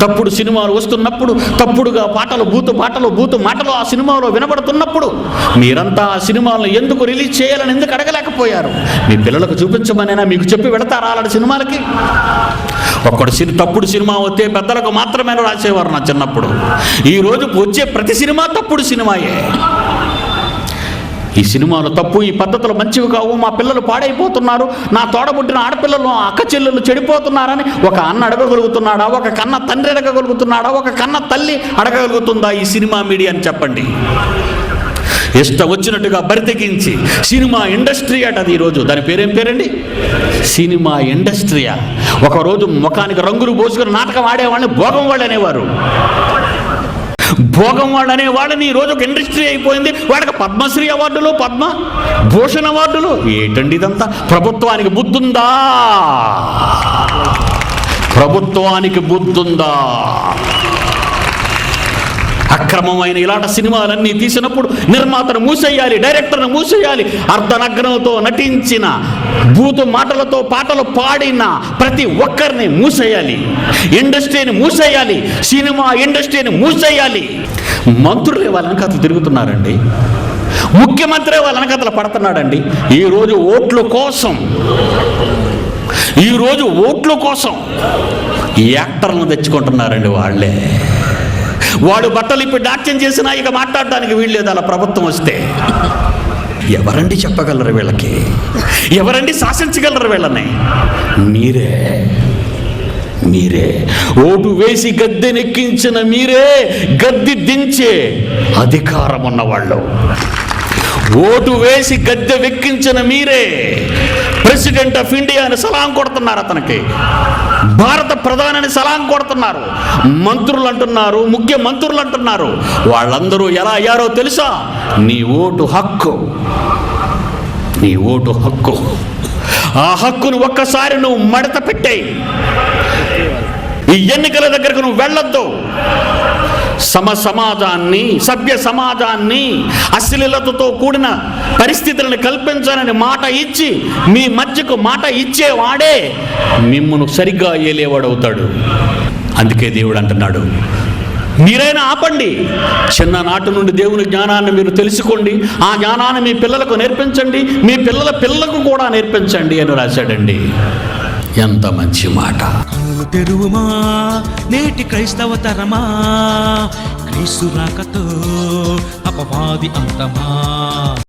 తప్పుడు సినిమాలు వస్తున్నప్పుడు, తప్పుడుగా పాటలు, బూతు మాటలు ఆ సినిమాలో వినబడుతున్నప్పుడు మీరంతా ఆ సినిమాలను ఎందుకు రిలీజ్ చేయాలని ఎందుకు అడగలేకపోయారు? మీ పిల్లలకు చూపించమనైనా మీకు చెప్పి వెళతారా అలాంటి సినిమాలకి? తప్పుడు సినిమా వస్తే పెద్దలకు మాత్రమే రాసేవారు నా చిన్నప్పుడు. ఈరోజు వచ్చే ప్రతి సినిమా తప్పుడు సినిమాయే. ఈ సినిమాలు తప్పు, ఈ పద్ధతులు మంచివి కావు, మా పిల్లలు పాడైపోతున్నారు, నా తోడబుట్టిన ఆడపిల్లలు, అక్క చెల్లెళ్ళు చెడిపోతున్నారని ఒక అన్న అడగగలుగుతున్నాడా? ఒక కన్న తండ్రి అడగగలుగుతున్నాడా? ఒక కన్న తల్లి అడగగలుగుతుందా ఈ సినిమా మీడియా అని చెప్పండి. ఇష్టం వచ్చినట్టుగా బరితెగించి సినిమా ఇండస్ట్రీ అటది. ఈరోజు దాని పేరేం పేరండి? సినిమా ఇండస్ట్రీయా? ఒకరోజు ముఖానికి రంగులు పోసుకుని నాటకం ఆడేవాళ్ళని భోగం వాళ్ళు అనేవారు. భోగం వాళ్ళు అనేవాళ్ళని ఈరోజు ఒక ఇండస్ట్రీ అయిపోయింది. వాడికి పద్మశ్రీ అవార్డులు, పద్మభూషణ్ అవార్డులు. ఏంటండి ఇదంతా? ప్రభుత్వానికి బుద్ధుందా? ప్రభుత్వానికి బుద్ధుందా? అక్రమమైన ఇలాంటి సినిమాలన్నీ తీసినప్పుడు నిర్మాతను మూసేయాలి, డైరెక్టర్ను మూసేయాలి, అర్ధనగ్నంతో నటించిన, బూతు మాటలతో పాటలు పాడిన ప్రతి ఒక్కరిని మూసేయాలి, ఇండస్ట్రీని మూసేయాలి, సినిమా ఇండస్ట్రీని మూసేయాలి. మంత్రులే వాళ్ళ వెనకాతలు తిరుగుతున్నారండి, ముఖ్యమంత్రి వాళ్ళ వెనకాతలు పడుతున్నాడండి. ఈరోజు ఓట్ల కోసం యాక్టర్లను తెచ్చుకుంటున్నారండి వాళ్ళే. వాడు బట్టలు ఇప్పుడు నాట్యం చేసినా ఇక మాట్లాడడానికి వీల్లేదు అలా ప్రభుత్వం వస్తే. ఎవరండి చెప్పగలరు వీళ్ళకి? ఎవరండి శాసించగలరు వీళ్ళని? మీరే ఓటు వేసి గద్దెనెక్కించిన మీరే గద్దె దించే అధికారం ఉన్నవాళ్ళు. ఓటు వేసి గద్దె వెక్కించిన మీరే ప్రెసిడెంట్ ఆఫ్ ఇండియా అని సలాం కొడుతున్నారు, అతనికి భారత ప్రధాని సలాం కొడుతున్నారు, మంత్రులు అంటున్నారు, ముఖ్యమంత్రులు అంటున్నారు. వాళ్ళందరూ ఎలా అయ్యారో తెలుసా? నీ ఓటు హక్కు. ఆ హక్కును ఒక్కసారి నువ్వు మడత పెట్టేయి. ఈ ఎన్నికల దగ్గరకు నువ్వు వెళ్ళొద్దు. సభ్య సమాజాన్ని అశ్లీలతతో కూడిన పరిస్థితులను కల్పించాలని మాట ఇచ్చి మీ మధ్యకు మాట ఇచ్చేవాడే మిమ్మల్ని సరిగ్గా ఏలేవాడవుతాడు. అందుకే దేవుడు అంటున్నాడు, మీరైనా ఆపండి. చిన్ననాటి నుండి దేవుని జ్ఞానాన్ని మీరు తెలుసుకోండి, ఆ జ్ఞానాన్ని మీ పిల్లలకు నేర్పించండి, మీ పిల్లలకు కూడా నేర్పించండి అని రాశాడండి. ఎంత మంచి మాట. కన్నులు తెరువుమా నేటి క్రైస్తవ తరమా, క్రీస్తు రాకతో అపవాది అంతమా.